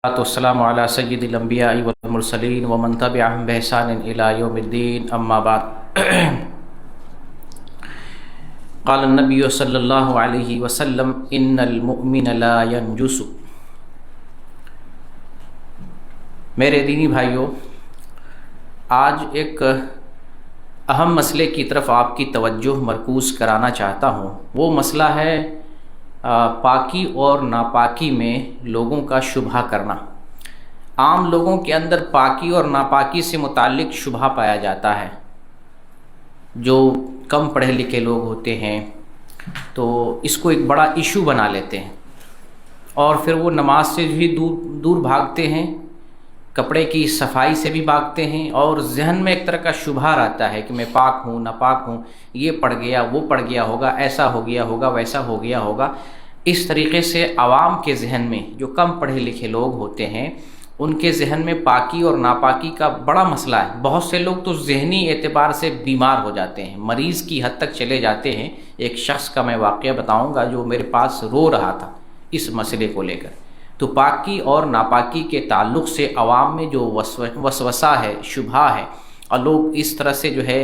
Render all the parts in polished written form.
والسلام علی سید الانبیاء والمرسلین ومن تبعهم بإحسان الی یوم الدین اما بعد قال النبی صلی اللہ علیہ وسلم ان المؤمن لا ینجس۔ میرے دینی بھائیوں، آج ایک اہم مسئلے کی طرف آپ کی توجہ مرکوز کرانا چاہتا ہوں۔ وہ مسئلہ ہے پاکی اور ناپاکی میں لوگوں کا شبہ کرنا۔ عام لوگوں کے اندر پاکی اور ناپاکی سے متعلق شبہ پایا جاتا ہے۔ جو کم پڑھے لکھے لوگ ہوتے ہیں تو اس کو ایک بڑا ایشو بنا لیتے ہیں اور پھر وہ نماز سے بھی دور بھاگتے ہیں، کپڑے کی صفائی سے بھی بھاگتے ہیں، اور ذہن میں ایک طرح کا شبہ رہتا ہے کہ میں پاک ہوں ناپاک ہوں، یہ پڑ گیا وہ پڑ گیا ہوگا، ایسا ہو گیا ہوگا ویسا ہو گیا ہوگا۔ اس طریقے سے عوام کے ذہن میں جو کم پڑھے لکھے لوگ ہوتے ہیں ان کے ذہن میں پاکی اور ناپاکی کا بڑا مسئلہ ہے۔ بہت سے لوگ تو ذہنی اعتبار سے بیمار ہو جاتے ہیں، مریض کی حد تک چلے جاتے ہیں۔ ایک شخص کا میں واقعہ بتاؤں گا جو میرے پاس رو رہا تھا اس مسئلے کو لے کر۔ تو پاکی اور ناپاکی کے تعلق سے عوام میں جو وسوسہ ہے، شبہ ہے، اور لوگ اس طرح سے جو ہے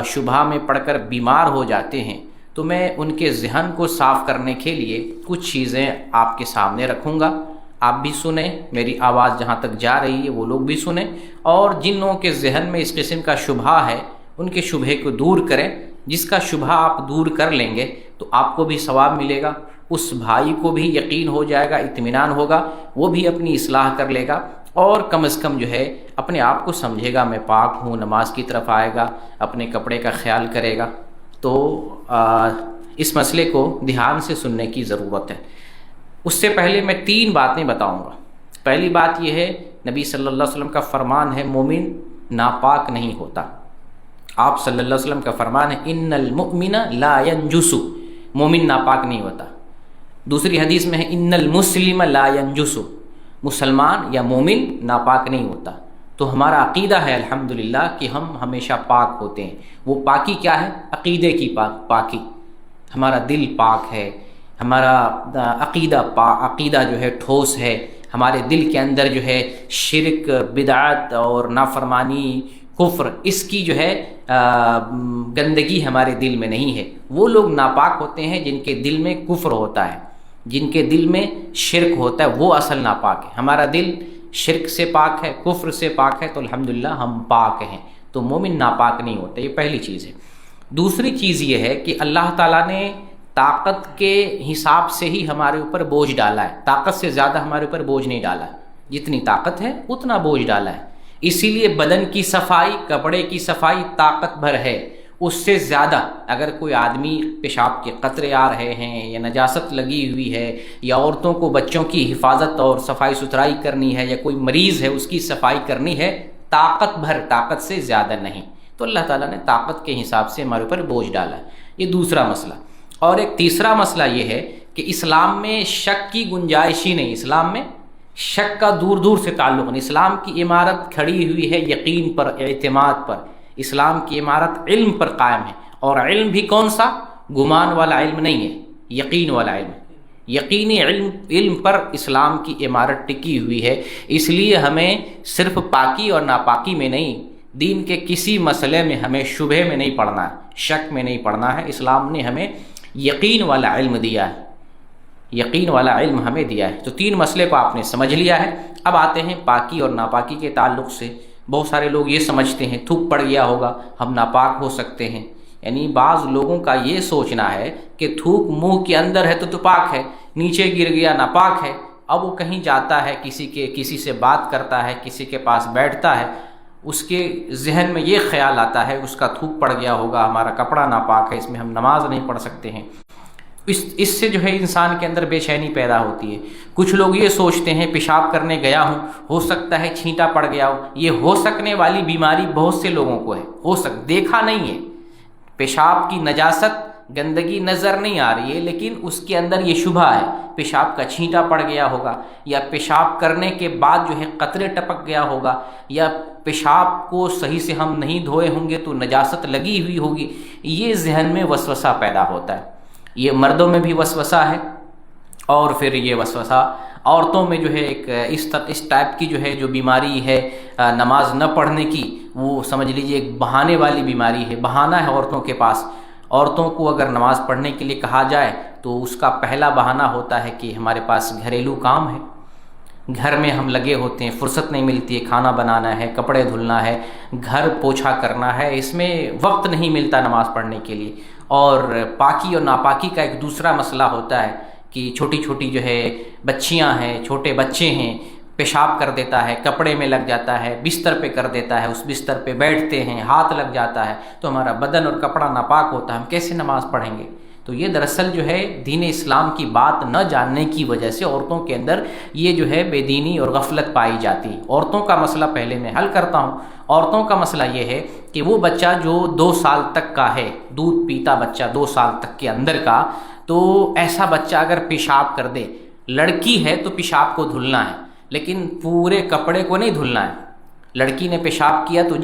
شبہ میں پڑھ کر بیمار ہو جاتے ہیں، تو میں ان کے ذہن کو صاف کرنے کے لیے کچھ چیزیں آپ کے سامنے رکھوں گا۔ آپ بھی سنیں، میری آواز جہاں تک جا رہی ہے وہ لوگ بھی سنیں، اور جن لوگوں کے ذہن میں اس قسم کا شبہ ہے ان کے شبہے کو دور کریں۔ جس کا شبہ آپ دور کر لیں گے تو آپ کو بھی ثواب ملے گا، اس بھائی کو بھی یقین ہو جائے گا، اطمینان ہوگا، وہ بھی اپنی اصلاح کر لے گا، اور کم از کم جو ہے اپنے آپ کو سمجھے گا میں پاک ہوں، نماز کی طرف آئے گا، اپنے کپڑے کا خیال کرے گا۔ تو اس مسئلے کو دھیان سے سننے کی ضرورت ہے۔ اس سے پہلے میں 3 باتیں بتاؤں گا۔ پہلی بات یہ ہے، نبی صلی اللہ علیہ وسلم کا فرمان ہے مومن ناپاک نہیں ہوتا۔ آپ صلی اللہ علیہ وسلم کا فرمان ہے ان المؤمن لا ینجس، مومن ناپاک نہیں ہوتا۔ دوسری حدیث میں ہے ان المسلم لا ینجس، مسلمان یا مومن ناپاک نہیں ہوتا۔ تو ہمارا عقیدہ ہے الحمدللہ کہ ہم ہمیشہ پاک ہوتے ہیں۔ وہ پاکی کیا ہے؟ عقیدے کی پاکی۔ ہمارا دل پاک ہے، ہمارا عقیدہ جو ہے ٹھوس ہے، ہمارے دل کے اندر جو ہے شرک، بدعت اور نافرمانی، کفر، اس کی جو ہے گندگی ہمارے دل میں نہیں ہے۔ وہ لوگ ناپاک ہوتے ہیں جن کے دل میں کفر ہوتا ہے، جن کے دل میں شرک ہوتا ہے، وہ اصل ناپاک ہے۔ ہمارا دل شرک سے پاک ہے، کفر سے پاک ہے، تو الحمدللہ ہم پاک ہیں۔ تو مومن ناپاک نہیں ہوتا، یہ پہلی چیز ہے۔ دوسری چیز یہ ہے کہ اللہ تعالیٰ نے طاقت کے حساب سے ہی ہمارے اوپر بوجھ ڈالا ہے، طاقت سے زیادہ ہمارے اوپر بوجھ نہیں ڈالا ہے۔ جتنی طاقت ہے اتنا بوجھ ڈالا ہے۔ اسی لیے بدن کی صفائی، کپڑے کی صفائی طاقت بھر ہے۔ اس سے زیادہ اگر کوئی آدمی پیشاب کے قطرے آ رہے ہیں، یا نجاست لگی ہوئی ہے، یا عورتوں کو بچوں کی حفاظت اور صفائی ستھرائی کرنی ہے، یا کوئی مریض ہے اس کی صفائی کرنی ہے، طاقت بھر، طاقت سے زیادہ نہیں، تو اللہ تعالیٰ نے طاقت کے حساب سے ہمارے اوپر بوجھ ڈالا ہے۔ یہ دوسرا مسئلہ۔ اور ایک تیسرا مسئلہ یہ ہے کہ اسلام میں شک کی گنجائش ہی نہیں۔ اسلام میں شک کا دور دور سے تعلق نہیں۔ اسلام کی عمارت کھڑی ہوئی ہے یقین پر، اعتماد پر۔ اسلام کی عمارت علم پر قائم ہے، اور علم بھی کون سا؟ گمان والا علم نہیں ہے، یقین والا علم۔ یقینی علم پر اسلام کی عمارت ٹکی ہوئی ہے۔ اس لیے ہمیں صرف پاکی اور ناپاکی میں نہیں، دین کے کسی مسئلے میں ہمیں شبہے میں نہیں پڑنا ہے، شک میں نہیں پڑنا ہے۔ اسلام نے ہمیں یقین والا علم دیا ہے، یقین والا علم ہمیں دیا ہے۔ تو 3 مسئلے کو آپ نے سمجھ لیا ہے۔ اب آتے ہیں پاکی اور ناپاکی کے تعلق سے۔ بہت سارے لوگ یہ سمجھتے ہیں تھوک پڑ گیا ہوگا ہم ناپاک ہو سکتے ہیں۔ یعنی بعض لوگوں کا یہ سوچنا ہے کہ تھوک منہ کے اندر ہے تو پاک ہے، نیچے گر گیا ناپاک ہے۔ اب وہ کہیں جاتا ہے، کسی سے بات کرتا ہے، کسی کے پاس بیٹھتا ہے، اس کے ذہن میں یہ خیال آتا ہے اس کا تھوک پڑ گیا ہوگا، ہمارا کپڑا ناپاک ہے، اس میں ہم نماز نہیں پڑھ سکتے ہیں۔ اس سے جو ہے انسان کے اندر بے چینی پیدا ہوتی ہے۔ کچھ لوگ یہ سوچتے ہیں پیشاب کرنے گیا ہوں، ہو سکتا ہے چھینٹا پڑ گیا ہو۔ یہ ہو سکنے والی بیماری بہت سے لوگوں کو ہے، دیکھا نہیں ہے، پیشاب کی نجاست، گندگی نظر نہیں آ رہی ہے، لیکن اس کے اندر یہ شبہ ہے پیشاب کا چھینٹا پڑ گیا ہوگا، یا پیشاب کرنے کے بعد جو ہے قطرے ٹپک گیا ہوگا، یا پیشاب کو صحیح سے ہم نہیں دھوئے ہوں گے تو نجاست لگی ہوئی ہوگی۔ یہ ذہن میں وسوسہ پیدا ہوتا ہے۔ یہ مردوں میں بھی وسوسہ ہے اور پھر یہ وسوسہ عورتوں میں جو ہے ایک اس ٹائپ کی جو ہے جو بیماری ہے نماز نہ پڑھنے کی، وہ سمجھ لیجئے ایک بہانے والی بیماری ہے، بہانہ ہے عورتوں کے پاس۔ عورتوں کو اگر نماز پڑھنے کے لیے کہا جائے تو اس کا پہلا بہانہ ہوتا ہے کہ ہمارے پاس گھریلو کام ہے، گھر میں ہم لگے ہوتے ہیں، فرصت نہیں ملتی ہے، کھانا بنانا ہے، کپڑے دھلنا ہے، گھر پوچھا کرنا ہے، اس میں وقت نہیں ملتا نماز پڑھنے کے لیے۔ اور پاکی اور ناپاکی کا ایک دوسرا مسئلہ ہوتا ہے کہ چھوٹی چھوٹی جو ہے بچیاں ہیں، چھوٹے بچے ہیں، پیشاب کر دیتا ہے، کپڑے میں لگ جاتا ہے، بستر پہ کر دیتا ہے، اس بستر پہ بیٹھتے ہیں، ہاتھ لگ جاتا ہے، تو ہمارا بدن اور کپڑا ناپاک ہوتا ہے، ہم کیسے نماز پڑھیں گے؟ تو یہ دراصل جو ہے دین اسلام کی بات نہ جاننے کی وجہ سے عورتوں کے اندر یہ جو ہے بے دینی اور غفلت پائی جاتی ہے۔ عورتوں کا مسئلہ پہلے میں حل کرتا ہوں۔ عورتوں کا مسئلہ یہ ہے کہ وہ بچہ جو 2 سال تک کا ہے، دودھ پیتا بچہ 2 سال تک کے اندر کا، تو ایسا بچہ اگر پیشاب کر دے، لڑکی ہے تو پیشاب کو دھلنا ہے لیکن پورے کپڑے کو نہیں دھلنا ہے۔ لڑکی نے پیشاب کیا تو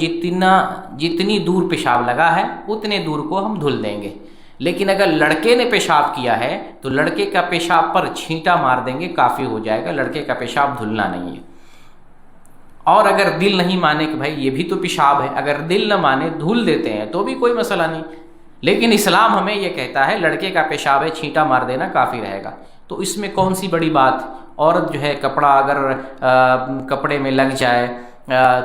جتنی دور پیشاب لگا ہے اتنے دور کو ہم دھل دیں گے، لیکن اگر لڑکے نے پیشاب کیا ہے تو لڑکے کا پیشاب پر چھینٹا مار دیں گے، کافی ہو جائے گا، لڑکے کا پیشاب دھلنا نہیں ہے۔ اور اگر دل نہیں مانے کہ بھائی یہ بھی تو پیشاب ہے، اگر دل نہ مانے دھل دیتے ہیں تو بھی کوئی مسئلہ نہیں، لیکن اسلام ہمیں یہ کہتا ہے لڑکے کا پیشاب ہے، چھینٹا مار دینا کافی رہے گا۔ تو اس میں کون سی بڑی بات؟ عورت جو ہے کپڑا اگر کپڑے میں لگ جائے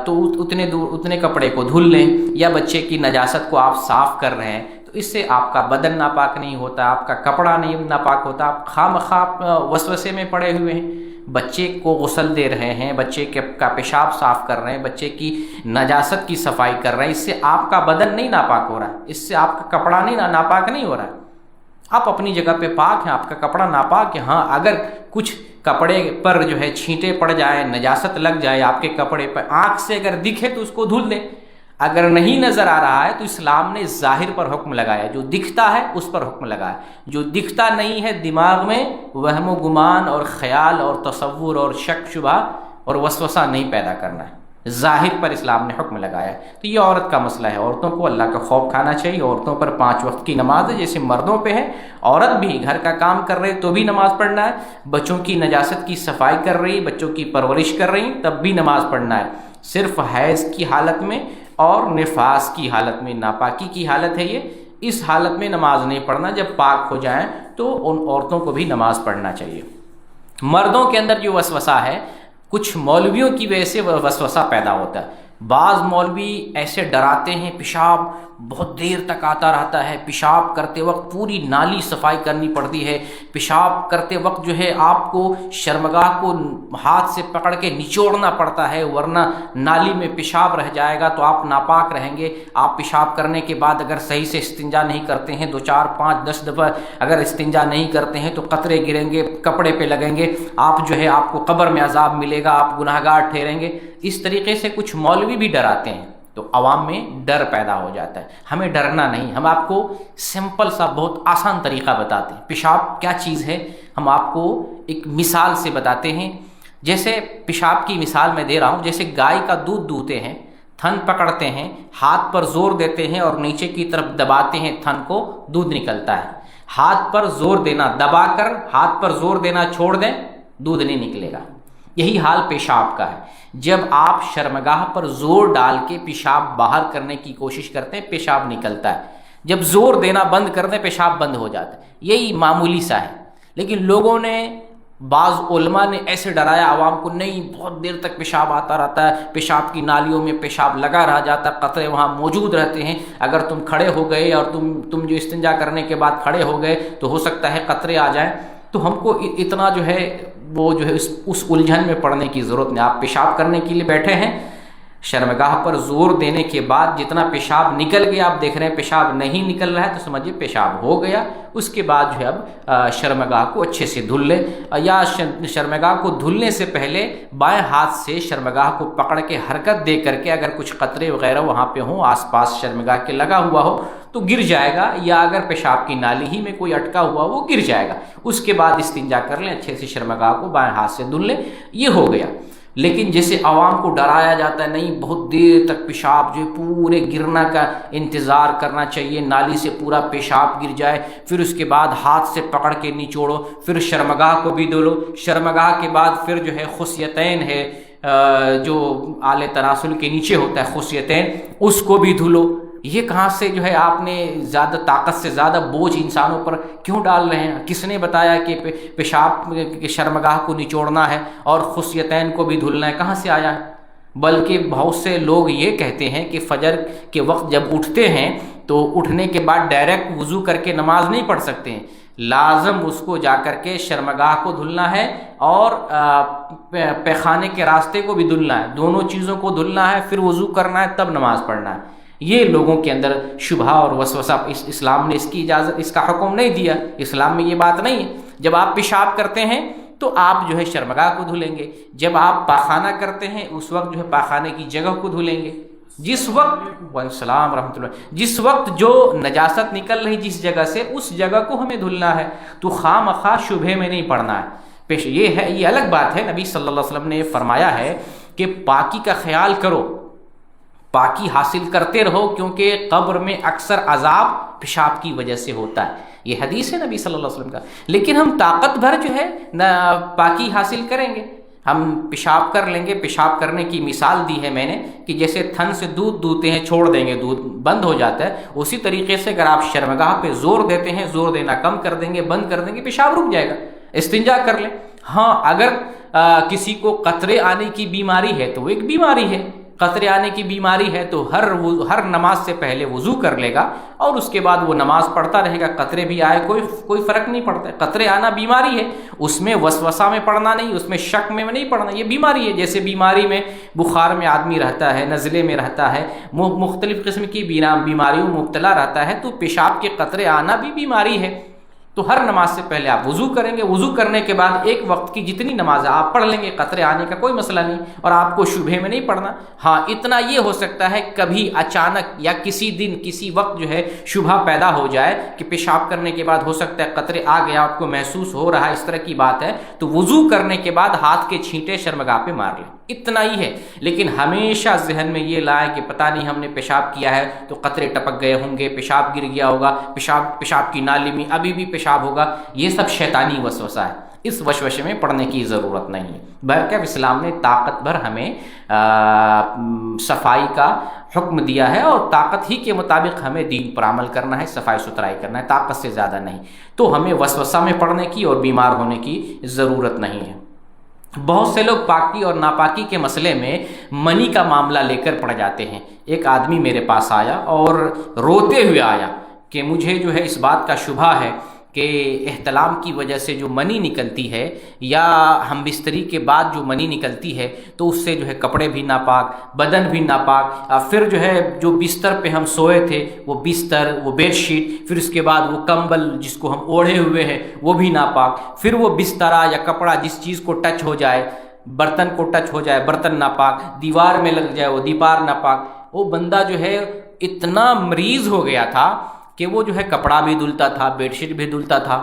تو اتنے کپڑے کو دھل لیں، یا بچے کی نجاست کو آپ صاف کر رہے ہیں تو اس سے آپ کا بدن ناپاک نہیں ہوتا، آپ کا کپڑا نہیں ناپاک ہوتا، آپ خواہ وسوسے میں پڑے ہوئے ہیں، بچے کو غسل دے رہے ہیں، بچے کا پیشاب صاف کر رہے ہیں، بچے کی نجاست کی صفائی کر رہے ہیں، اس سے آپ کا بدن نہیں ناپاک ہو رہا ہے، اس سے آپ کا کپڑا نہیں ناپاک نہیں ہو رہا ہے، آپ اپنی جگہ پہ پاک ہیں، آپ کا کپڑا ناپاک ہے۔ ہاں اگر کچھ کپڑے پر جو ہے چھینٹے پڑ جائیں، نجاست لگ جائے آپ کے کپڑے پر، آنکھ سے اگر دکھے تو اس کو دھل دیں، اگر نہیں نظر آ رہا ہے تو اسلام نے ظاہر پر حکم لگایا، جو دکھتا ہے اس پر حکم لگایا، جو دکھتا نہیں ہے دماغ میں وہم و گمان اور خیال اور تصور اور شک شبہ اور وسوسہ نہیں پیدا کرنا ہے، ظاہر پر اسلام نے حکم لگایا۔ تو یہ عورت کا مسئلہ ہے، عورتوں کو اللہ کا خوف کھانا چاہیے، عورتوں پر 5 وقت کی نماز ہے جیسے مردوں پہ ہے، عورت بھی گھر کا کام کر رہی تو بھی نماز پڑھنا ہے، بچوں کی نجاست کی صفائی کر رہی، بچوں کی پرورش کر رہی تب بھی نماز پڑھنا ہے۔ صرف حیض کی حالت میں اور نفاس کی حالت میں، ناپاکی کی حالت ہے یہ، اس حالت میں نماز نہیں پڑھنا، جب پاک ہو جائیں تو ان عورتوں کو بھی نماز پڑھنا چاہیے۔ مردوں کے اندر جو وسوسہ ہے، کچھ مولویوں کی وجہ سے وسوسہ پیدا ہوتا ہے۔ بعض مولوی ایسے ڈراتے ہیں، پیشاب بہت دیر تک آتا رہتا ہے، پیشاب کرتے وقت پوری نالی صفائی کرنی پڑتی ہے، پیشاب کرتے وقت جو ہے آپ کو شرمگاہ کو ہاتھ سے پکڑ کے نچوڑنا پڑتا ہے، ورنہ نالی میں پیشاب رہ جائے گا تو آپ ناپاک رہیں گے۔ آپ پیشاب کرنے کے بعد اگر صحیح سے استنجا نہیں کرتے ہیں، 2 4 5 10 دفعہ اگر استنجا نہیں کرتے ہیں تو قطرے گریں گے، کپڑے پہ لگیں گے، آپ جو ہے آپ کو قبر میں عذاب ملے گا، آپ گناہگار ٹھہریں گے۔ اس طریقے سے کچھ مولوی بھی ڈراتے ہیں تو عوام میں ڈر پیدا ہو جاتا ہے۔ ہمیں ڈرنا نہیں، ہم آپ کو سمپل سا بہت آسان طریقہ بتاتے ہیں۔ پیشاب کیا چیز ہے ہم آپ کو ایک مثال سے بتاتے ہیں۔ جیسے پیشاب کی مثال میں دے رہا ہوں، جیسے گائے کا دودھ دوہتے ہیں، تھن پکڑتے ہیں، ہاتھ پر زور دیتے ہیں اور نیچے کی طرف دباتے ہیں تھن کو، دودھ نکلتا ہے۔ ہاتھ پر زور دینا، دبا کر ہاتھ پر زور دینا چھوڑ دیں، دودھ نہیں نکلے گا۔ یہی حال پیشاب کا ہے۔ جب آپ شرمگاہ پر زور ڈال کے پیشاب باہر کرنے کی کوشش کرتے ہیں، پیشاب نکلتا ہے، جب زور دینا بند کر دیں پیشاب بند ہو جاتا ہے۔ یہی معمولی سا ہے، لیکن لوگوں نے، بعض علماء نے ایسے ڈرایا عوام کو، نہیں بہت دیر تک پیشاب آتا رہتا ہے، پیشاب کی نالیوں میں پیشاب لگا رہ جاتا ہے، قطرے وہاں موجود رہتے ہیں، اگر تم کھڑے ہو گئے اور تم جو استنجا کرنے کے بعد کھڑے ہو گئے تو ہو سکتا ہے قطرے آ جائیں۔ تو ہم کو اتنا جو ہے وہ جو ہے اس الجھن میں پڑنے کی ضرورت نہیں۔ آپ پیشاب کرنے کے لیے بیٹھے ہیں، شرمگاہ پر زور دینے کے بعد جتنا پیشاب نکل گیا، آپ دیکھ رہے ہیں پیشاب نہیں نکل رہا ہے تو سمجھیے پیشاب ہو گیا۔ اس کے بعد جو ہے اب شرمگاہ کو اچھے سے دھل لیں، یا شرمگاہ کو دھلنے سے پہلے بائیں ہاتھ سے شرمگاہ کو پکڑ کے حرکت دے کر کے، اگر کچھ قطرے وغیرہ وہاں پہ ہوں آس پاس شرمگاہ کے لگا ہوا ہو تو گر جائے گا، یا اگر پیشاب کی نالی ہی میں کوئی اٹکا ہوا وہ گر جائے گا۔ اس کے بعد استنجا کر لیں، اچھے سے شرمگاہ کو بائیں ہاتھ سے دھل لیں، یہ ہو گیا۔ لیکن جیسے عوام کو ڈرایا جاتا ہے نہیں بہت دیر تک پیشاب جو ہے پورے گرنا کا انتظار کرنا چاہیے، نالی سے پورا پیشاب گر جائے، پھر اس کے بعد ہاتھ سے پکڑ کے نچوڑو، پھر شرمگاہ کو بھی دھلو، شرمگاہ کے بعد پھر جو ہے خصیتین ہے جو آلے تناسل کے نیچے ہوتا ہے خصیتین، اس کو بھی دھلو۔ یہ کہاں سے جو ہے آپ نے زیادہ طاقت سے زیادہ بوجھ انسانوں پر کیوں ڈال رہے ہیں؟ کس نے بتایا کہ پیشاب کے شرمگاہ کو نچوڑنا ہے اور خصیتین کو بھی دھلنا ہے؟ کہاں سے آیا ہے؟ بلکہ بہت سے لوگ یہ کہتے ہیں کہ فجر کے وقت جب اٹھتے ہیں تو اٹھنے کے بعد ڈائریکٹ وضو کر کے نماز نہیں پڑھ سکتے ہیں، لازم اس کو جا کر کے شرمگاہ کو دھلنا ہے اور پیخانے کے راستے کو بھی دھلنا ہے، دونوں چیزوں کو دھلنا ہے، پھر وضو کرنا ہے، تب نماز پڑھنا ہے۔ یہ لوگوں کے اندر شبہہ اور وسوسہ، اسلام نے اس کی اجازت، اس کا حکم نہیں دیا، اسلام میں یہ بات نہیں ہے۔ جب آپ پیشاب کرتے ہیں تو آپ جو ہے شرمگاہ کو دھلیں گے، جب آپ پاخانہ کرتے ہیں اس وقت جو ہے پاخانے کی جگہ کو دھلیں گے، جس وقت والسلام رحمۃ اللہ، جس وقت جو نجاست نکل رہی جس جگہ سے اس جگہ کو ہمیں دھلنا ہے، تو خواہ مخواہ شبہے میں نہیں پڑنا ہے۔ یہ الگ بات ہے، نبی صلی اللہ علیہ وسلم نے فرمایا ہے کہ پاکی کا خیال کرو، پاکی حاصل کرتے رہو، کیونکہ قبر میں اکثر عذاب پیشاب کی وجہ سے ہوتا ہے، یہ حدیث ہے نبی صلی اللہ علیہ وسلم کا۔ لیکن ہم طاقت بھر جو ہے پاکی حاصل کریں گے، ہم پیشاب کر لیں گے۔ پیشاب کرنے کی مثال دی ہے میں نے کہ جیسے تھن سے دودھ دوہتے ہیں، چھوڑ دیں گے دودھ بند ہو جاتا ہے، اسی طریقے سے اگر آپ شرمگاہ پہ زور دیتے ہیں، زور دینا کم کر دیں گے، بند کر دیں گے، پیشاب رک جائے گا، استنجا کر لیں۔ ہاں اگر کسی کو قطرے آنے کی بیماری ہے تو وہ ایک بیماری ہے، قطرے آنے کی بیماری ہے تو ہر نماز سے پہلے وضو کر لے گا اور اس کے بعد وہ نماز پڑھتا رہے گا، قطرے بھی آئے کوئی فرق نہیں پڑتا ہے۔ قطرے آنا بیماری ہے، اس میں وسوسہ میں پڑنا نہیں، اس میں شک میں نہیں پڑنا، یہ بیماری ہے۔ جیسے بیماری میں بخار میں آدمی رہتا ہے، نزلے میں رہتا ہے، مختلف قسم کی بیماریوں میں مبتلا رہتا ہے، تو پیشاب کے قطرے آنا بھی بیماری ہے۔ تو ہر نماز سے پہلے آپ وضو کریں گے، وضو کرنے کے بعد ایک وقت کی جتنی نمازیں آپ پڑھ لیں گے، قطرے آنے کا کوئی مسئلہ نہیں اور آپ کو شبہے میں نہیں پڑنا۔ ہاں اتنا یہ ہو سکتا ہے کبھی اچانک یا کسی دن کسی وقت جو ہے شبہہ پیدا ہو جائے کہ پیشاب کرنے کے بعد ہو سکتا ہے قطرے آ گیا، آپ کو محسوس ہو رہا ہے، اس طرح کی بات ہے، تو وضو کرنے کے بعد ہاتھ کے چھینٹے شرمگاہ پہ مار لیں، اتنا ہی ہے۔ لیکن ہمیشہ ذہن میں یہ لائیں کہ پتہ نہیں ہم نے پیشاب کیا ہے تو قطرے ٹپک گئے ہوں گے، پیشاب گر گیا ہوگا، پیشاب کی نالی میں ابھی بھی پیشاب ہوگا، یہ سب شیطانی وسوسہ ہے، اس وسوسے میں پڑنے کی ضرورت نہیں ہے۔ بہرکیف اسلام نے طاقت بھر ہمیں صفائی کا حکم دیا ہے اور طاقت ہی کے مطابق ہمیں دین پر عمل کرنا ہے، صفائی ستھرائی کرنا ہے، طاقت سے زیادہ نہیں، تو ہمیں وسوسہ میں پڑنے کی اور بیمار ہونے کی ضرورت نہیں ہے۔ بہت سے لوگ پاکی اور ناپاکی کے مسئلے میں منی کا معاملہ لے کر پڑ جاتے ہیں۔ ایک آدمی میرے پاس آیا اور روتے ہوئے آیا کہ مجھے جو ہے اس بات کا شبہ ہے کہ احتلام کی وجہ سے جو منی نکلتی ہے یا ہم بستری کے بعد جو منی نکلتی ہے تو اس سے جو ہے کپڑے بھی ناپاک، بدن بھی ناپاک، پھر جو ہے جو بستر پہ ہم سوئے تھے وہ بستر، وہ بیڈ شیٹ، پھر اس کے بعد وہ کمبل جس کو ہم اوڑھے ہوئے ہیں وہ بھی ناپاک، پھر وہ بسترا یا کپڑا جس چیز کو ٹچ ہو جائے، برتن کو ٹچ ہو جائے برتن ناپاک، دیوار میں لگ جائے وہ دیوار ناپاک۔ وہ بندہ جو ہے اتنا مریض ہو گیا تھا کہ وہ جو ہے کپڑا بھی دھلتا تھا، بیڈ شیٹ بھی دھلتا تھا،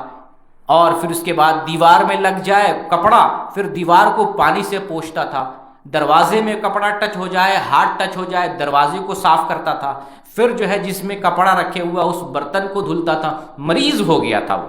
اور پھر اس کے بعد دیوار میں لگ جائے کپڑا، پھر دیوار کو پانی سے پوچھتا تھا، دروازے میں کپڑا ٹچ ہو جائے، ہاتھ ٹچ ہو جائے، دروازے کو صاف کرتا تھا، پھر جو ہے جس میں کپڑا رکھے ہوا اس برتن کو دھلتا تھا۔ مریض ہو گیا تھا وہ،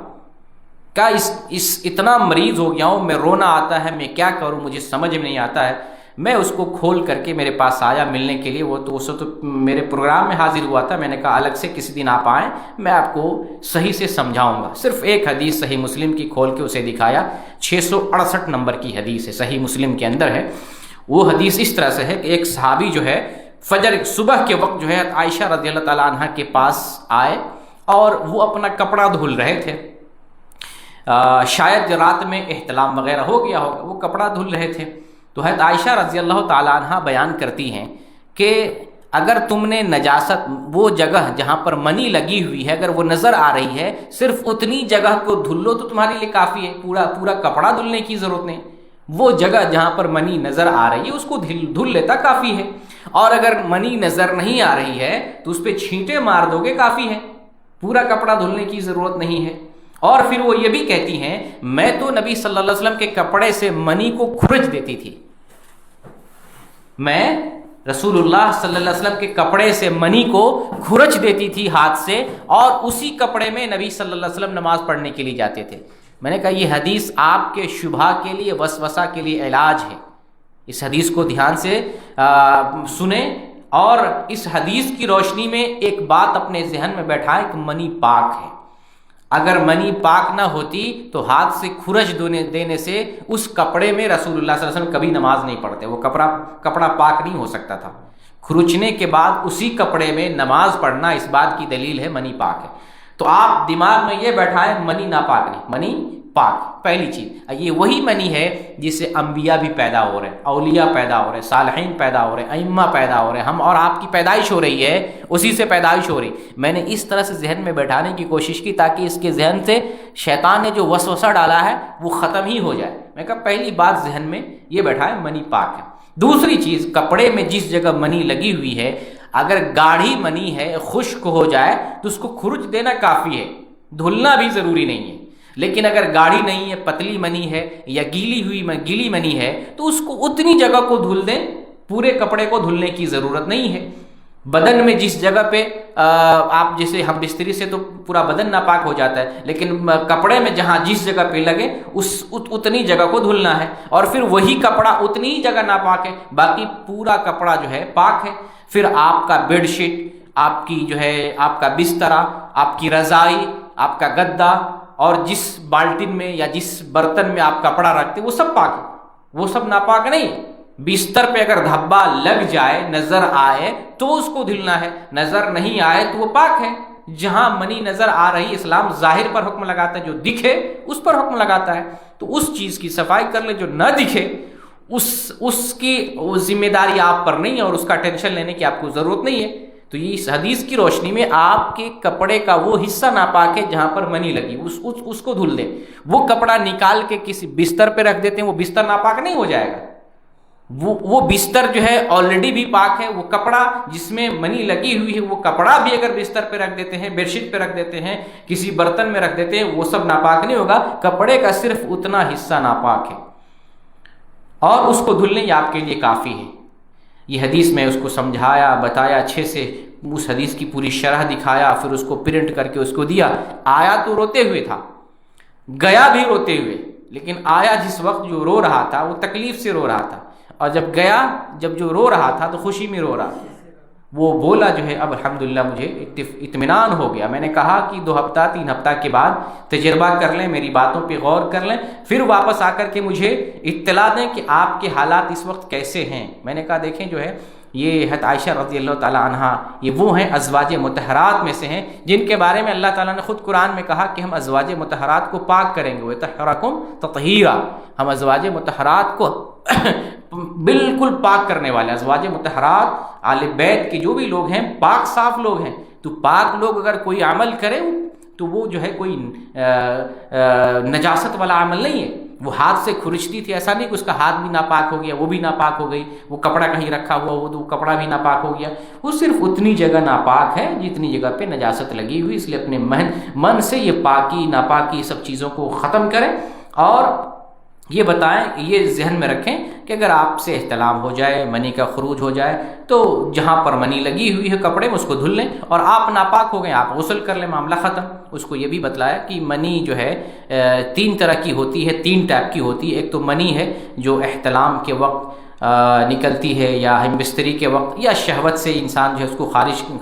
کیا اس اتنا مریض ہو گیا ہوں، میں رونا آتا ہے، میں کیا کروں، مجھے سمجھ میں نہیں آتا ہے۔ میں اس کو کھول کر کے میرے پاس آیا ملنے کے لیے، وہ تو اس وقت میرے پروگرام میں حاضر ہوا تھا، میں نے کہا الگ سے کسی دن آپ آئیں، میں آپ کو صحیح سے سمجھاؤں گا۔ صرف ایک حدیث صحیح مسلم کی کھول کے اسے دکھایا، 668 نمبر کی حدیث ہے، صحیح مسلم کے اندر ہے۔ وہ حدیث اس طرح سے ہے کہ ایک صحابی جو ہے فجر صبح کے وقت جو ہے عائشہ رضی اللہ تعالیٰ عنہ کے پاس آئے اور وہ اپنا کپڑا دھل رہے تھے، شاید رات میں احتلام وغیرہ ہو گیا ہوگا، وہ کپڑا دھل رہے تھے۔ تو حضرت عائشہ رضی اللہ تعالیٰ عنہ بیان کرتی ہیں کہ اگر تم نے نجاست، وہ جگہ جہاں پر منی لگی ہوئی ہے اگر وہ نظر آ رہی ہے، صرف اتنی جگہ کو دھل لو تو تمہارے لیے کافی ہے، پورا کپڑا دھلنے کی ضرورت نہیں، وہ جگہ جہاں پر منی نظر آ رہی ہے اس کو دھل لیتا کافی ہے، اور اگر منی نظر نہیں آ رہی ہے تو اس پہ چھینٹے مار دو گے کافی ہے، پورا کپڑا دھلنے کی ضرورت نہیں ہے۔ اور پھر وہ یہ بھی کہتی ہیں میں تو نبی صلی اللہ علیہ وسلم کے کپڑے سے منی کو کھرچ دیتی تھی، میں رسول اللہ صلی اللہ علیہ وسلم کے کپڑے سے منی کو کھرچ دیتی تھی ہاتھ سے، اور اسی کپڑے میں نبی صلی اللہ علیہ وسلم نماز پڑھنے کے لیے جاتے تھے۔ میں نے کہا یہ حدیث آپ کے شبہ کے لیے، وسوسہ کے لیے علاج ہے۔ اس حدیث کو دھیان سے سنیں، اور اس حدیث کی روشنی میں ایک بات اپنے ذہن میں بیٹھائیں کہ منی پاک ہے۔ اگر منی پاک نہ ہوتی تو ہاتھ سے کھرچ دینے سے اس کپڑے میں رسول اللہ صلی اللہ علیہ وسلم کبھی نماز نہیں پڑھتے، وہ کپڑا پاک نہیں ہو سکتا تھا۔ کھرچنے کے بعد اسی کپڑے میں نماز پڑھنا اس بات کی دلیل ہے منی پاک ہے۔ تو آپ دماغ میں یہ بیٹھائیں منی ناپاک نہیں، منی پاک پہلی چیز۔ یہ وہی منی ہے جس سے انبیاء بھی پیدا ہو رہے ہیں، اولیاء پیدا ہو رہے ہیں، صالحین پیدا ہو رہے ہیں، ائمہ پیدا ہو رہے ہیں، ہم اور آپ کی پیدائش ہو رہی ہے، اسی سے پیدائش ہو رہی۔ میں نے اس طرح سے ذہن میں بیٹھانے کی کوشش کی تاکہ اس کے ذہن سے شیطان نے جو وسوسہ ڈالا ہے وہ ختم ہی ہو جائے۔ میں کہا پہلی بات ذہن میں یہ بیٹھائیں منی پاک ہے۔ دوسری چیز، کپڑے میں جس جگہ منی لگی ہوئی ہے اگر گاڑھی منی ہے، خشک ہو جائے تو اس کو کھرچ دینا کافی ہے، دھلنا بھی ضروری نہیں ہے۔ لیکن اگر گاڑھی نہیں ہے، پتلی منی ہے یا گیلی منی ہے تو اس کو اتنی جگہ کو دھل دیں، پورے کپڑے کو دھلنے کی ضرورت نہیں ہے۔ بدن میں جس جگہ پہ آپ جیسے ہم بستری سے تو پورا بدن ناپاک ہو جاتا ہے، لیکن کپڑے میں جہاں جس جگہ پہ لگے اتنی جگہ کو دھلنا ہے، اور پھر وہی کپڑا اتنی ہی جگہ ناپاک ہے، باقی پورا کپڑا جو ہے پاک ہے۔ پھر آپ کا بیڈ شیٹ، آپ کی جو ہے آپ کا بسترا، آپ کی رضائی، آپ کا گدا، اور جس بالٹن میں یا جس برتن میں آپ کپڑا رکھتے وہ سب پاک ہے، وہ سب ناپاک نہیں۔ بستر پہ اگر دھبا لگ جائے، نظر آئے تو اس کو دھلنا ہے، نظر نہیں آئے تو وہ پاک ہے۔ جہاں منی نظر آ رہی، اسلام ظاہر پر حکم لگاتا ہے، جو دکھے اس پر حکم لگاتا ہے، تو اس چیز کی صفائی کر لیں۔ جو نہ دکھے اس کی ذمہ داری آپ پر نہیں ہے، اور اس کا ٹینشن لینے کی آپ کو ضرورت نہیں ہے۔ تو یہ اس حدیث کی روشنی میں آپ کے کپڑے کا وہ حصہ ناپاک ہے جہاں پر منی لگی، اس کو دھل دیں۔ وہ کپڑا نکال کے کسی بستر پہ رکھ دیتے ہیں، وہ بستر ناپاک نہیں ہو جائے گا، وہ بستر جو ہے آلریڈی بھی پاک ہے۔ وہ کپڑا جس میں منی لگی ہوئی ہے، وہ کپڑا بھی اگر بستر پہ رکھ دیتے ہیں، بیڈ شیٹ پہ رکھ دیتے ہیں، کسی برتن میں رکھ دیتے ہیں، وہ سب ناپاک نہیں ہوگا، کپڑے کا صرف اتنا حصہ ناپاک ہے، اور اس کو دھلنے یہ آپ کے لیے کافی ہے۔ یہ حدیث میں اس کو سمجھایا، بتایا اچھے سے، اس حدیث کی پوری شرح دکھایا، پھر اس کو پرنٹ کر کے اس کو دیا۔ آیا تو روتے ہوئے تھا، گیا بھی روتے ہوئے، لیکن آیا جس وقت جو رو رہا تھا وہ تکلیف سے رو رہا تھا، اور جب گیا جب جو رو رہا تھا تو خوشی میں رو رہا تھا۔ وہ بولا جو ہے اب الحمدللہ مجھے اطمینان ہو گیا۔ میں نے کہا کہ 2 ہفتہ 3 ہفتہ کے بعد تجربہ کر لیں، میری باتوں پہ غور کر لیں، پھر واپس آ کر کے مجھے اطلاع دیں کہ آپ کے حالات اس وقت کیسے ہیں۔ میں نے کہا دیکھیں جو ہے یہ حضرت عائشہ رضی اللہ تعالی عنہا، یہ وہ ہیں ازواج مطہرات میں سے ہیں جن کے بارے میں اللہ تعالیٰ نے خود قرآن میں کہا کہ ہم ازواج مطہرات کو پاک کریں گے، وَيُطَهِّرَكُمْ تَطْهِيرًا، ہم ازواج مطہرات کو بالکل پاک کرنے والے۔ ازواج مطہرات آل بیت کے جو بھی لوگ ہیں پاک صاف لوگ ہیں، تو پاک لوگ اگر کوئی عمل کرے تو وہ جو ہے کوئی نجاست والا عمل نہیں ہے۔ وہ ہاتھ سے کھرچتی تھی، ایسا نہیں کہ اس کا ہاتھ بھی ناپاک ہو گیا، وہ بھی ناپاک ہو گئی، وہ کپڑا کہیں رکھا ہوا وہ کپڑا بھی ناپاک ہو گیا، وہ صرف اتنی جگہ ناپاک ہے جتنی جگہ پہ نجاست لگی ہوئی۔ اس لیے اپنے من سے یہ پاکی ناپاکی سب چیزوں کو ختم کریں، اور یہ بتائیں، یہ ذہن میں رکھیں کہ اگر آپ سے احتلام ہو جائے، منی کا خروج ہو جائے، تو جہاں پر منی لگی ہوئی ہے کپڑے میں اس کو دھل لیں، اور آپ ناپاک ہو گئے آپ غسل کر لیں، معاملہ ختم۔ اس کو یہ بھی بتلایا کہ منی جو ہے 3 طرح کی ہوتی ہے، 3 ٹائپ کی ہوتی ہے۔ ایک تو منی ہے جو احتلام کے وقت نکلتی ہے، یا ہم بستری کے وقت، یا شہوت سے انسان جو ہے اس کو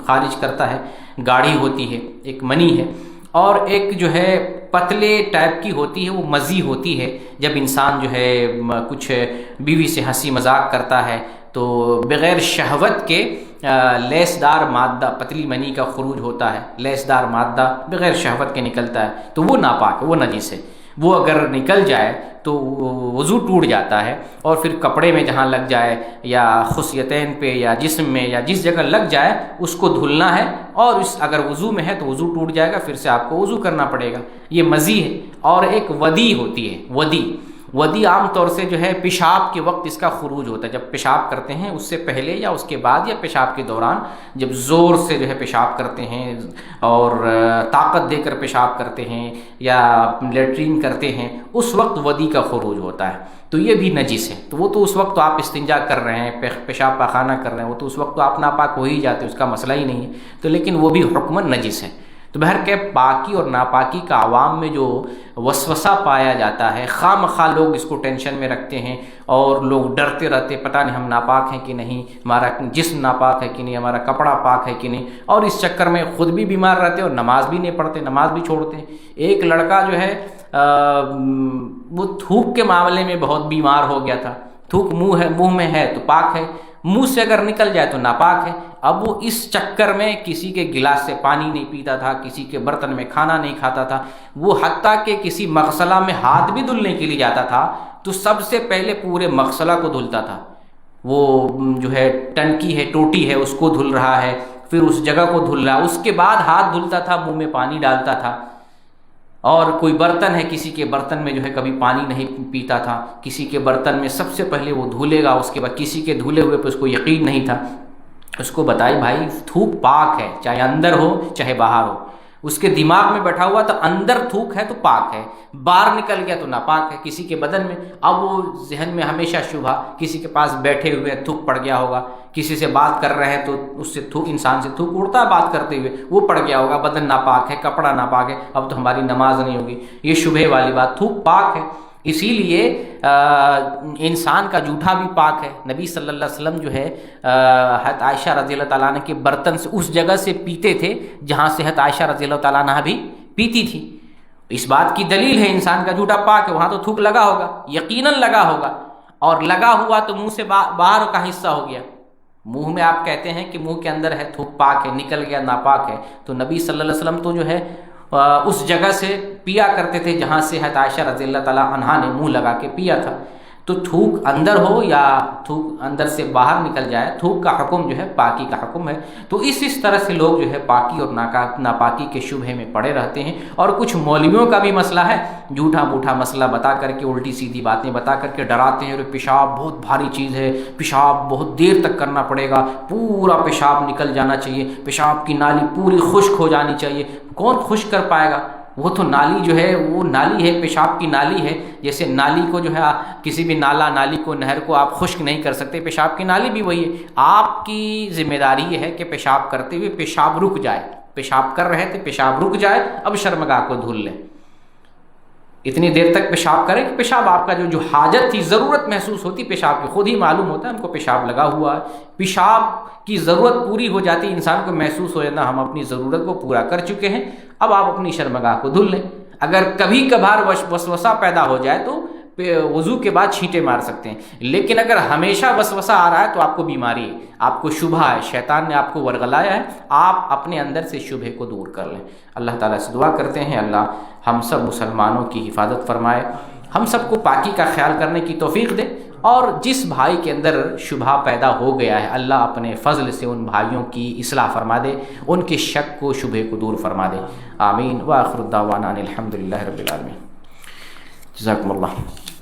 خارج کرتا ہے، گاڑھی ہوتی ہے، ایک منی ہے۔ اور ایک جو ہے پتلے ٹائپ کی ہوتی ہے، وہ مزی ہوتی ہے، جب انسان جو ہے کچھ بیوی سے ہنسی مذاق کرتا ہے تو بغیر شہوت کے لیسدار مادہ، پتلی منی کا خروج ہوتا ہے، لیسدار مادہ بغیر شہوت کے نکلتا ہے، تو وہ ناپاک ہے، وہ نجس ہے۔ وہ اگر نکل جائے تو وضو ٹوٹ جاتا ہے، اور پھر کپڑے میں جہاں لگ جائے، یا خصیتین پہ، یا جسم میں، یا جس جگہ لگ جائے اس کو دھلنا ہے، اور اگر وضو میں ہے تو وضو ٹوٹ جائے گا، پھر سے آپ کو وضو کرنا پڑے گا۔ یہ مزی ہے۔ اور ایک ودی ہوتی ہے، ودی عام طور سے جو ہے پیشاب کے وقت اس کا خروج ہوتا ہے، جب پیشاب کرتے ہیں اس سے پہلے یا اس کے بعد، یا پیشاب کے دوران جب زور سے جو ہے پیشاب کرتے ہیں اور طاقت دے کر پیشاب کرتے ہیں یا لیٹرین کرتے ہیں، اس وقت ودی کا خروج ہوتا ہے۔ تو یہ بھی نجس ہے. تو وہ تو اس وقت تو آپ استنجا کر رہے ہیں، پیشاب پاخانہ کر رہے ہیں، وہ تو اس وقت تو آپ ناپاک ہو ہی جاتے، اس کا مسئلہ ہی نہیں ہے. تو لیکن وہ بھی حکماً نجس ہے. تو بہرکیف پاکی اور ناپاکی کا عوام میں جو وسوسہ پایا جاتا ہے، خواہ مخواہ لوگ اس کو ٹینشن میں رکھتے ہیں اور لوگ ڈرتے رہتے، پتہ نہیں ہم ناپاک ہیں کہ نہیں، ہمارا جسم ناپاک ہے کہ نہیں، ہمارا کپڑا پاک ہے کہ نہیں، اور اس چکر میں خود بھی بیمار رہتے اور نماز بھی نہیں پڑھتے، نماز بھی چھوڑتے ہیں. ایک لڑکا جو ہے وہ تھوک کے معاملے میں بہت بیمار ہو گیا تھا. تھوک منہ میں ہے تو پاک ہے، منہ سے اگر نکل جائے تو ناپاک ہے. اب وہ اس چکر میں کسی کے گلاس سے پانی نہیں پیتا تھا، کسی کے برتن میں کھانا نہیں کھاتا تھا. وہ حتیٰ کہ کسی مغسلہ میں ہاتھ بھی دھلنے کے لیے جاتا تھا تو سب سے پہلے پورے مغسلہ کو دھلتا تھا. وہ جو ہے ٹنکی ہے، ٹوٹی ہے، اس کو دھل رہا ہے، پھر اس جگہ کو دھل رہا ہے، اس کے بعد ہاتھ دھلتا تھا، منہ میں پانی ڈالتا تھا. اور کوئی برتن ہے، کسی کے برتن میں جو ہے کبھی پانی نہیں پیتا تھا، کسی کے برتن میں سب سے پہلے وہ دھولے گا، اس کے بعد کسی کے دھلے ہوئے پہ اس کو یقین نہیں تھا. اس کو بتائی بھائی تھوک پاک ہے، چاہے اندر ہو چاہے باہر ہو. اس کے دماغ میں بیٹھا ہوا تو اندر تھوک ہے تو پاک ہے، باہر نکل گیا تو ناپاک ہے کسی کے بدن میں. اب وہ ذہن میں ہمیشہ شبہ، کسی کے پاس بیٹھے ہوئے تھوک پڑ گیا ہوگا، کسی سے بات کر رہے ہیں تو اس سے تھوک، انسان سے تھوک اڑتا ہے بات کرتے ہوئے، وہ پڑ گیا ہوگا، بدن ناپاک ہے، کپڑا ناپاک ہے، اب تو ہماری نماز نہیں ہوگی. یہ شبہ والی بات. تھوک پاک ہے، اسی لیے انسان کا جوٹا بھی پاک ہے. نبی صلی اللہ علیہ وسلم جو ہے حضرت عائشہ رضی اللہ تعالیٰ عنہ کے برتن سے اس جگہ سے پیتے تھے جہاں سے حضرت عائشہ رضی اللہ تعالیٰ عنہ بھی پیتی تھی. اس بات کی دلیل ہے انسان کا جوٹا پاک ہے. وہاں تو تھوک لگا ہوگا، یقیناً لگا ہوگا، اور لگا ہوا تو منہ سے باہر کا حصہ ہو گیا. منہ میں آپ کہتے ہیں کہ منہ کے اندر ہے تھوک پاک ہے، نکل گیا ناپاک ہے. تو نبی صلی اللہ علیہ وسلم تو جو ہے اس جگہ سے پیا کرتے تھے جہاں سے حضرت عائشہ رضی اللہ تعالیٰ عنہا نے منہ لگا کے پیا تھا. تو تھوک اندر ہو یا تھوک اندر سے باہر نکل جائے، تھوک کا حکم جو ہے پاکی کا حکم ہے. تو اس طرح سے لوگ جو ہے پاکی اور ناپاکی کے شبہے میں پڑے رہتے ہیں. اور کچھ مولویوں کا بھی مسئلہ ہے، جھوٹا موٹا مسئلہ بتا کر کے، الٹی سیدھی باتیں بتا کر کے ڈراتے ہیں. اور پیشاب بہت بھاری چیز ہے، پیشاب بہت دیر تک کرنا پڑے گا، پورا پیشاب نکل جانا چاہیے، پیشاب کی نالی پوری خشک ہو جانی چاہیے. کون خشک کر پائے گا؟ وہ تو نالی جو ہے وہ نالی ہے، پیشاب کی نالی ہے. جیسے نالی کو جو ہے کسی بھی نالی کو، نہر کو آپ خشک نہیں کر سکتے، پیشاب کی نالی بھی وہی ہے. آپ کی ذمہ داری یہ ہے کہ پیشاب کرتے ہوئے پیشاب رک جائے. پیشاب کر رہے تھے، پیشاب رک جائے، اب شرمگاہ کو دھل لیں. اتنی دیر تک پیشاب کریں کہ پیشاب آپ کا جو حاجت تھی، ضرورت محسوس ہوتی پیشاب کی، خود ہی معلوم ہوتا ہے ہم کو پیشاب لگا ہوا ہے. پیشاب کی ضرورت پوری ہو جاتی، انسان کو محسوس ہو جاتا ہم اپنی ضرورت کو پورا کر چکے ہیں، اب آپ اپنی شرمگاہ کو دھل لیں. اگر کبھی کبھار وسوسہ پیدا ہو جائے تو وضو کے بعد چھینٹے مار سکتے ہیں. لیکن اگر ہمیشہ وسوسہ آ رہا ہے تو آپ کو بیماری ہے، آپ کو شبہ ہے، شیطان نے آپ کو ورغلایا ہے. آپ اپنے اندر سے شبہ کو دور کر لیں. اللہ تعالیٰ سے دعا کرتے ہیں اللہ ہم سب مسلمانوں کی حفاظت فرمائے، ہم سب کو پاکی کا خیال کرنے کی توفیق دے. اور جس بھائی کے اندر شبہ پیدا ہو گیا ہے، اللہ اپنے فضل سے ان بھائیوں کی اصلاح فرما دے، ان کے شک کو، شبہ کو دور فرما دے. آمین. وآخر الدعوانا ان الحمد للہ رب العالمین. جزاکم اللہ.